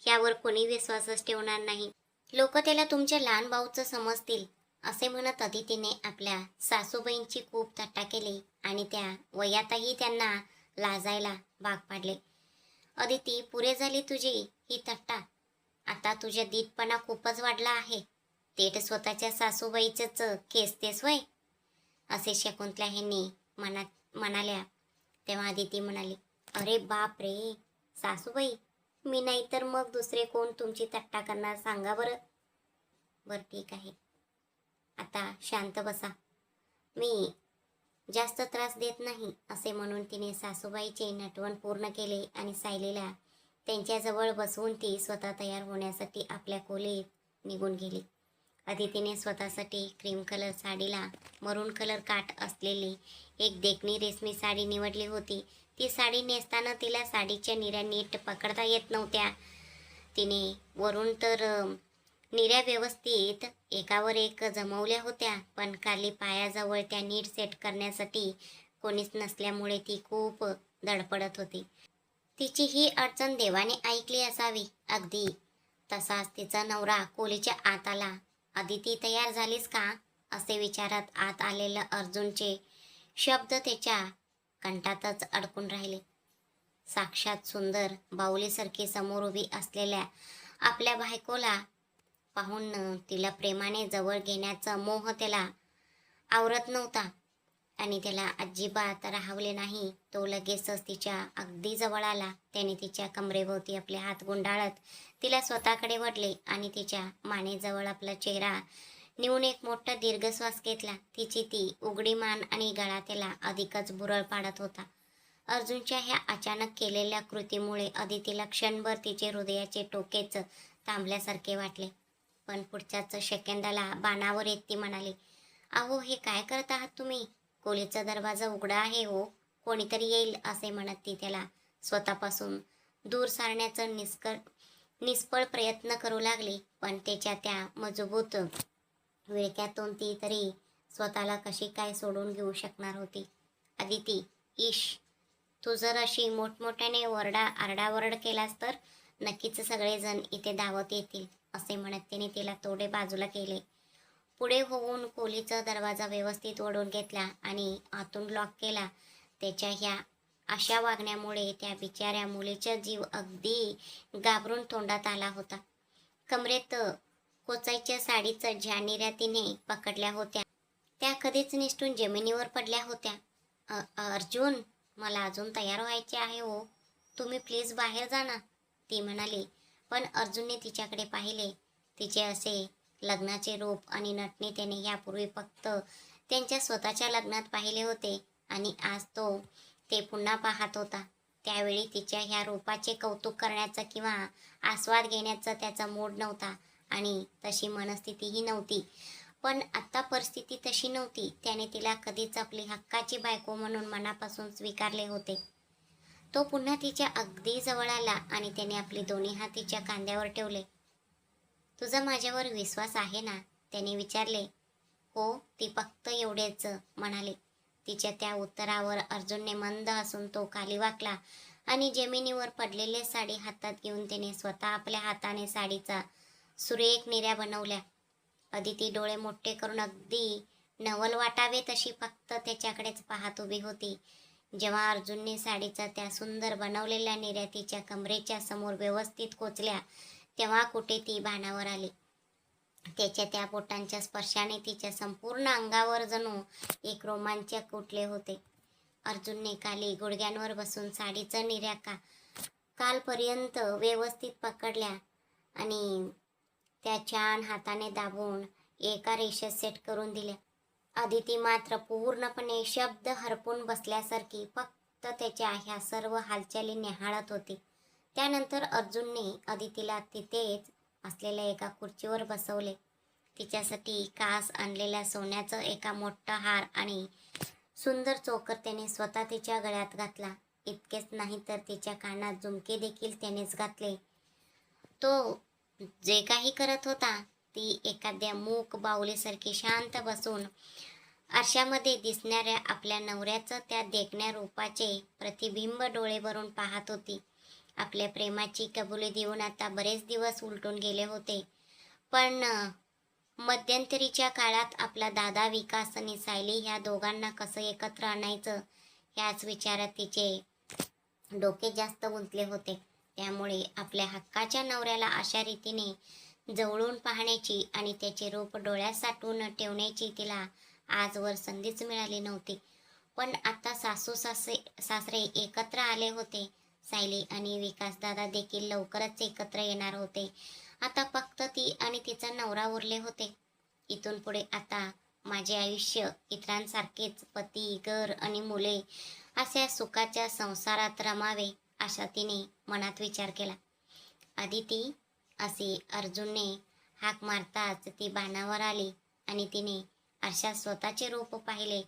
ह्यावर कोणी विश्वासच ठेवणार नाही. लोक त्याला तुमच्या लहान भाऊचं समजतील असे म्हणत अदितीने आपल्या सासूबाईंची खूप थट्टा केली आणि त्या वयातही त्यांना लाजायला भाग पाडले. अदिती, पुरे झाली तुझी ही थट्टा. आता तुझ्या दीटपणा खूपच वाढला आहे. थेट स्वतःच्या सासूबाईचंच खेचतेस वय, असे शकुंतला ह्यांनी म्हणाल्या. तेव्हा अदिती म्हणाली, अरे बाप रे सासूबाई, मी नाही तर मग दुसरे कोण तुमची थट्टा करणार सांगा बरं. बरं ठीक आहे, आता शांत बसा, मी जास्त त्रास देत नाही, असे म्हणून तिने सासूबाईचे नटवण पूर्ण केले आणि सायलीला त्यांच्याजवळ बसवून ती स्वतः तयार होण्यासाठी आपल्या खोलीत निघून गेली. अदितीने स्वतःसाठी क्रीम कलर साडीला मरून कलर काठ असलेली एक देखणी रेशमी साडी निवडली होती. ती साडी नेसताना तिला साडीच्या निऱ्या नीट पकडता येत नव्हत्या. तिने वरून तर निऱ्या व्यवस्थित एकावर एक जमवल्या होत्या, पण खाली पायाजवळ त्या नीट सेट करण्यासाठी कोणीच नसल्यामुळे ती खूप धडपडत होती. तिची ही अडचण देवाने ऐकली असावी. अगदी तसाच तिचा नवरा खोलीच्या आत आला. अदिती, तयार झालीस का, असे विचारत आत आलेल्या अर्जुनचे शब्द त्याच्या कंठातच अडकून राहिले. साक्षात सुंदर बाहुलीसारखी समोर उभी असलेल्या आपल्या बायकोला पाहून तिला प्रेमाने जवळ घेण्याचा मोह त्याला आवरत नव्हता आणि त्याला अजिबात राहवले नाही. तो लगेचच तिच्या अगदी जवळ आला. त्याने तिच्या कमरेभोवती आपले हात गुंडाळत तिला स्वतःकडे वळले आणि तिच्या मानेजवळ आपला चेहरा नेऊन एक मोठा दीर्घ श्वास घेतला. तिची ती उघडी मान आणि गळा त्याला अधिकच भुरळ पाडत होता. अर्जुनच्या ह्या अचानक केलेल्या कृतीमुळे अदितीला क्षणभर तिचे हृदयाचे टोकेच थांबल्यासारखे वाटले. पण पुढच्याच सेकंदाला बाणावर येत ती म्हणाली, अहो, हे काय करत आहात तुम्ही? खोलीचा दरवाजा उघडा आहे हो, कोणीतरी येईल, असे म्हणत ती त्याला स्वतःपासून दूर सारण्याचा निष्फळ प्रयत्न करू लागली. पण त्याच्या त्या मजबूत विळख्यातून ती तरी स्वतःला कशी काय सोडून घेऊ शकणार होती. अदिती, इश, तू जर अशी मोठमोठ्याने आरडाओरड केलास तर नक्कीच सगळेजण इथे धावत येतील, असे म्हणत तिने तिला थोडे बाजूला केले. पुढे होऊन खोलीचा दरवाजा व्यवस्थित ओढून घेतला आणि आतून लॉक केला. त्याच्या ह्या अशा वागण्यामुळे त्या बिचाऱ्या मुलीचा जीव अगदी घाबरून तोंडात आला होता. कमरेत कोचायच्या साडीचा ज्या निऱ्या तिने पकडल्या होत्या त्या कधीच निसटून जमिनीवर पडल्या होत्या. अर्जुन, मला अजून तयार व्हायचे आहे हो, तुम्ही प्लीज बाहेर जा ना, ती म्हणाली. पण अर्जुनने तिच्याकडे पाहिले. तिचे असे लग्नाचे रूप आणि नटणे त्याने यापूर्वी फक्त त्यांच्या स्वतःच्या लग्नात पाहिले होते आणि आज तो ते पुन्हा पाहत होता. त्यावेळी तिच्या ह्या रूपाचे कौतुक करण्याचा किंवा आस्वाद घेण्याचा त्याचा मूड नव्हता आणि तशी मनस्थितीही नव्हती. पण आत्ता परिस्थिती तशी नव्हती. त्याने तिला कधीच आपली हक्काची बायको म्हणून मनापासून स्वीकारले होते. तो पुन्हा तिच्या अगदी जवळ आला आणि त्याने आपले दोन्ही हात तिच्या खांद्यावर ठेवले. तुझा माझ्यावर विश्वास आहे ना, त्याने विचारले. हो, ती फक्त एवढेच म्हणाले. तिच्या त्या उत्तरावर अर्जुनने मंद हसून तो खाली वाकला आणि जमिनीवर पडलेले साडी हातात घेऊन त्याने स्वतः आपल्या हाताने साडीचा सुरेख निऱ्या बनवल्या. अदिती डोळे मोठे करून अगदी नवल वाटावे तशी फक्त त्याच्याकडेच पाहत उभी होती. जेव्हा अर्जुनने साडीचा त्या सुंदर बनवलेल्या निऱ्या तिच्या कमरेच्या समोर व्यवस्थित कोचल्या तेव्हा कुठे ती भानावर आली. त्याच्या त्या बोटांच्या स्पर्शाने तिच्या संपूर्ण अंगावर जणू एक रोमांचक उठले होते. अर्जुनने खाली गुडघ्यांवर बसून साडीचा निऱ्या कालपर्यंत व्यवस्थित पकडल्या आणि त्या छान हाताने दाबून एका रेषेत सेट करून दिल्या. अदिती मात्र पूर्णपणे शब्द हरपून बसल्यासारखी फक्त त्याच्या ह्या सर्व हालचाली निहाळत होती. त्यानंतर अर्जुनने अदितीला तिथेच असलेल्या एका खुर्चीवर बसवले. तिच्यासाठी खास आणलेल्या सोन्याचं एका मोठा हार आणि सुंदर चोकर त्याने स्वतः तिच्या गळ्यात घातला. इतकेच नाही तर तिच्या कानात झुमके देखील त्यानेच घातले. तो जे काही करत होता ती एखाद्या मूक बाहुलीसारखी शांत बसून आरशामध्ये दिसणाऱ्या आपल्या नवऱ्याचं त्या देखण्या रूपाचे प्रतिबिंब डोळे भरून पाहत होती. आपल्या प्रेमाची कबुली देऊन आता बरेच दिवस उलटून गेले होते. पण मध्यंतरीच्या काळात आपला दादा विकास आणि सायली ह्या दोघांना कसं एकत्र आणायचं ह्याच विचारात तिचे डोके जास्त गुंतले होते. त्यामुळे आपल्या हक्काच्या नवऱ्याला अशा रीतीने जवळून पाहण्याची आणि त्याचे रूप डोळ्यात साठवून ठेवण्याची तिला आजवर संधीच मिळाली नव्हती. पण आता सासरे एकत्र आले होते. सायली आणि विकासदादा देखील लवकरच एकत्र येणार होते. आता फक्त ती आणि तिचा नवरा उरले होते. इथून पुढे आता माझे आयुष्य इतरांसारखेच पती, घर आणि मुले अशा सुखाच्या संसारात रमावे असा तिने मनात विचार केला. अदिती असे अर्जुनने हाक मारताच ती बाणावर आली आणि तिने आरशात स्वतःचे रूप पाहिले.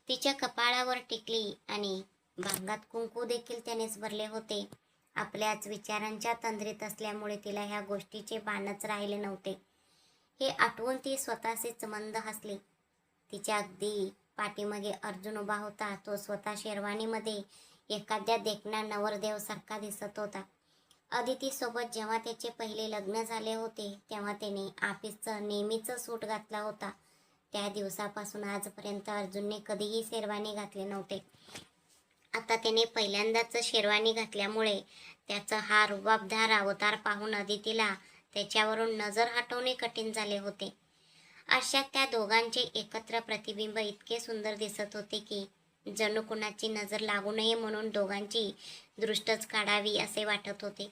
तिच्या कपाळावर टिकली आणि भांगात कुंकू देखील त्यानेच भरले होते. आपल्याच विचारांच्या तंद्रीत असल्यामुळे तिला ह्या गोष्टीचे भानच राहिले नव्हते. हे आठवून ती स्वतःशीच मंद हसली. तिच्या अगदी पाठीमागे अर्जुन उभा होता. तो स्वतः शेरवानीमध्ये एखाद्या देखण्या नवरदेव सारखा दिसत होता. अदिती सोबत जेव्हा त्याचे पहिले लग्न झाले होते तेव्हा त्याने ऑफिसचं नेहमीचं सूट घातला होता. त्या दिवसापासून आजपर्यंत अर्जुनने कधीही शेरवानी घातले नव्हते. आता त्याने पहिल्यांदाच शेरवानी घातल्यामुळे त्याचा हा रुबाबदार अवतार पाहून अदितीला त्याच्यावरून नजर हटवणे कठीण झाले होते. अशा त्या दोघांचे एकत्र प्रतिबिंब इतके सुंदर दिसत होते की जणू कुणाची नजर लागू नये म्हणून दोघांची दृष्टच काढावी असे वाटत होते.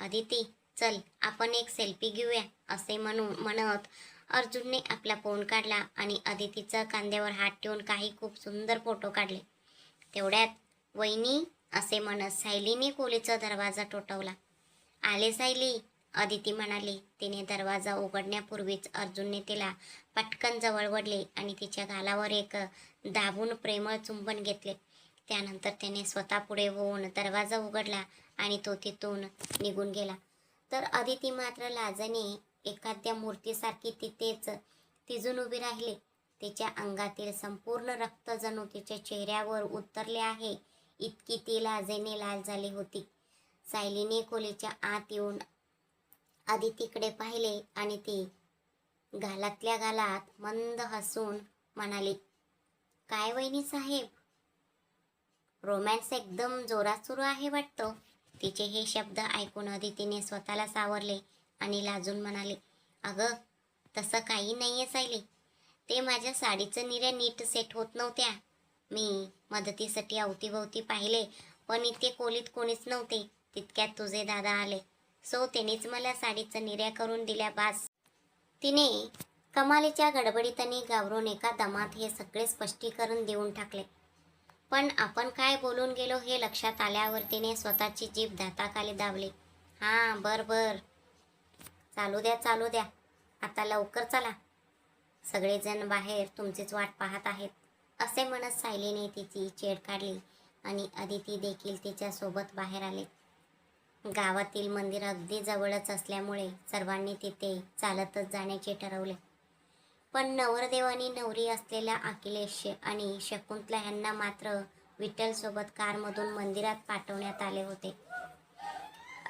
अदिती चल आपण एक सेल्फी घेऊया असे म्हणत अर्जुनने आपला फोन काढला आणि अदितीचा खांद्यावर हात ठेवून काही खूप सुंदर फोटो काढले. तेवढ्यात वहिनी असे म्हणत सायलीने खोलीचा दरवाजा ठोठावला. आले सायली, अदिती म्हणाली. तिने दरवाजा उघडण्यापूर्वीच अर्जुनने तिला पटकन जवळ ओढले आणि तिच्या गालावर एक दाबून प्रेमळ चुंबन घेतले. त्यानंतर त्याने स्वतः पुढे होऊन दरवाजा उघडला आणि तो तिथून निघून गेला. तर अदिती मात्र लाजने एखाद्या मूर्तीसारखी तिथेच तिजून उभी राहिली. तिच्या अंगातील संपूर्ण रक्त जणू तिच्या चेहऱ्यावर उतरले आहे इतकी ती लाजेने लाल झाली होती. सायलीने खोलीच्या आत येऊन अदितीकडे पाहिले आणि ती गालातल्या गालात मंद हसून म्हणाली, काय वहिनी साहेब, रोमॅन्स एकदम जोरात सुरू आहे वाटतं. तिचे हे शब्द ऐकून अदितीने स्वतःला सावरले आणि लाजून म्हणाले, अगं तसं काही नाहीये सायली, ते माझ्या साडीचं निर्या नीट सेट होत नव्हत्या. मी मदतीसाठी अवतीभवती पाहिले पण इथे खोलीत कोणीच नव्हते. तितक्यात तुझे दादा आले. सो त्यांनीच मला साडीचं निर्या करून दिल्या बास. तिने कमालीच्या गडबडीत आणि घाबरून एका दमात हे सगळे स्पष्टीकरण देऊन टाकले. पण आपण काय बोलून गेलो हे लक्षात आल्यावर तिने स्वतःची जीभ दाताखाली दाबली. हां बर चालू द्या आता लवकर चला, सगळेजण बाहेर तुमचीच वाट पाहत आहेत असे म्हणत सायलीने तिची छेड काढली आणि अदिती देखील तिच्यासोबत बाहेर आले. गावातील मंदिर अगदी जवळच असल्यामुळे सर्वांनी तिथे चालतच जाण्याचे ठरवले. पण नवरदेव आणि नवरी असलेल्या अखिलेश आणि शकुंतला यांना मात्र विठ्ठलसोबत कारमधून मंदिरात पाठवण्यात आले होते.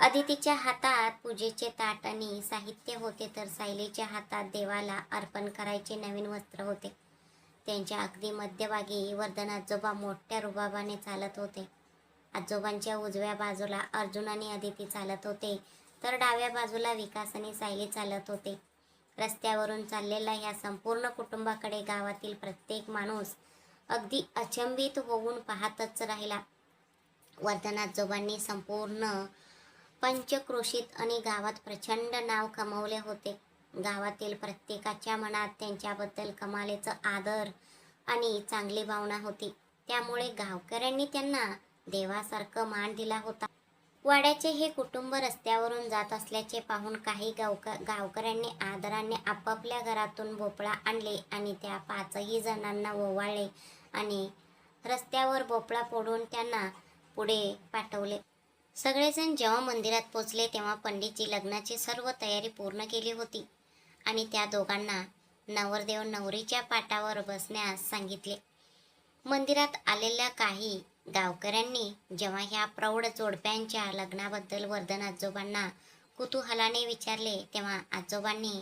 अदितीच्या हातात पूजेचे ताट आणि साहित्य होते तर सायलीच्या हातात देवाला अर्पण करायचे नवीन वस्त्र होते. त्यांच्या अगदी मध्यभागी वर्धन आजोबा मोठ्या रुबाबाने चालत होते. आजोबांच्या उजव्या बाजूला अर्जुन आणि अदिती चालत होते तर डाव्या बाजूला विकास आणि सायली चालत होते. रस्त्यावरून चाललेल्या ह्या संपूर्ण कुटुंबाकडे गावातील प्रत्येक माणूस अगदी अचंबित होऊन पाहतच राहिला. वर्धन आजोबांनी संपूर्ण पंचक्रोशीत आणि गावात प्रचंड नाव कमावले होते. गावातील प्रत्येकाच्या मनात त्यांच्याबद्दल कमालीचा आदर आणि चांगली भावना होती. त्यामुळे गावकऱ्यांनी त्यांना देवासारखं मान दिला होता. वाड्याचे हे कुटुंब रस्त्यावरून जात असल्याचे पाहून काही गावकऱ्यांनी आदराने आपापल्या घरातून भोपळा आणले आणि त्या पाचही जणांना ओवाळले आणि रस्त्यावर भोपळा फोडून त्यांना पुढे पाठवले. सगळेजण जेव्हा मंदिरात पोचले तेव्हा पंडितजी लग्नाची सर्व तयारी पूर्ण केली होती आणि त्या दोघांना नवरदेव नवरीच्या पाटावर बसण्यास सांगितले. मंदिरात आलेल्या काही गावकऱ्यांनी जेव्हा ह्या प्रौढ जोडप्यांच्या लग्नाबद्दल वर्धन आजोबांना कुतूहलाने विचारले तेव्हा आजोबांनी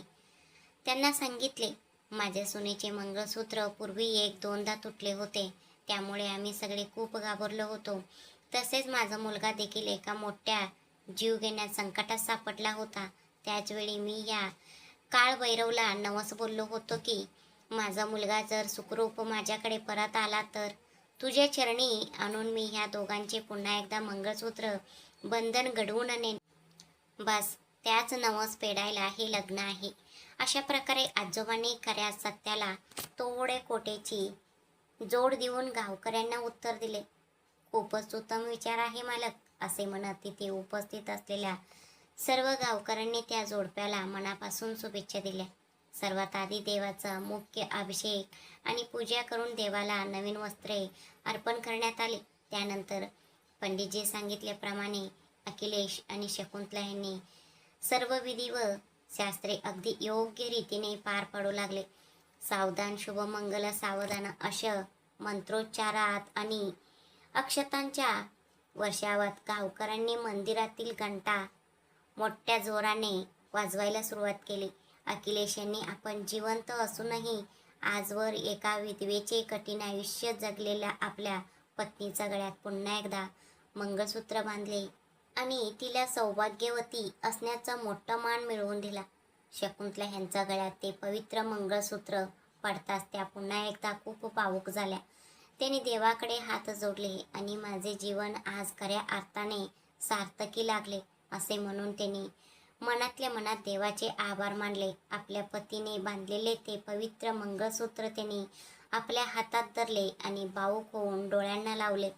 त्यांना सांगितले, माझ्या सुनेचे मंगळसूत्र पूर्वी एक दोनदा तुटले होते, त्यामुळे आम्ही सगळे खूप घाबरलो होतो. तसेच माझा मुलगा देखील एका मोठ्या जीवघेण्या संकटात सापडला होता. त्याचवेळी मी या काळभैरवला नवस बोललो होतो की माझा मुलगा जर सुखरूप माझ्याकडे परत आला तर तुझ्या चरणी आणून मी ह्या दोघांचे पुन्हा एकदा मंगळसूत्र बंधन घडवून आणेन. बस त्याच नवस फेडायला हे लग्न आहे. अशा प्रकारे आजोबांनी खऱ्या सत्याला तोडे कोटेची जोड देऊन गावकऱ्यांना उत्तर दिले. खूपच उत्तम विचार आहे मालक, असे म्हणत तिथे उपस्थित असलेल्या सर्व गावकऱ्यांनी त्या जोडप्याला मनापासून शुभेच्छा दिल्या. सर्वात आधी देवाचा मुख्य अभिषेक आणि पूजा करून देवाला नवीन वस्त्रे अर्पण करण्यात आली. त्यानंतर पंडितजी सांगितल्याप्रमाणे अखिलेश आणि शकुंतला यांनी सर्व विधी व शास्त्रे अगदी योग्य रीतीने पार पाडू लागले. सावधान शुभमंगल सावधान अशा मंत्रोच्चारात आणि अक्षतांच्या वर्षावात गावकऱ्यांनी मंदिरातील घंटा मोठ्या जोराने वाजवायला सुरुवात केली. अखिलेश यांनी आपण जिवंत असूनही आजवर एका विधवेचे कठीण आयुष्य जगलेल्या आपल्या पत्नीच्या गळ्यात पुन्हा एकदा मंगळसूत्र बांधले आणि तिला सौभाग्यवती असण्याचा मोठा मान मिळवून दिला. शकुंतला ह्यांच्या गळ्यात ते पवित्र मंगळसूत्र पडताच त्या पुन्हा एकदा खूप भावूक झाल्या. त्यांनी देवाकडे हात जोडले आणि माझे जीवन आज खऱ्या अर्थाने सार्थकी लागले असे म्हणून त्यांनी मनातल्या मनात देवाचे आभार मानले. आपल्या पतीने बांधलेले ते पवित्र मंगळसूत्र त्यांनी आपल्या हातात धरले आणि भावूक होऊन डोळ्यांना लावले.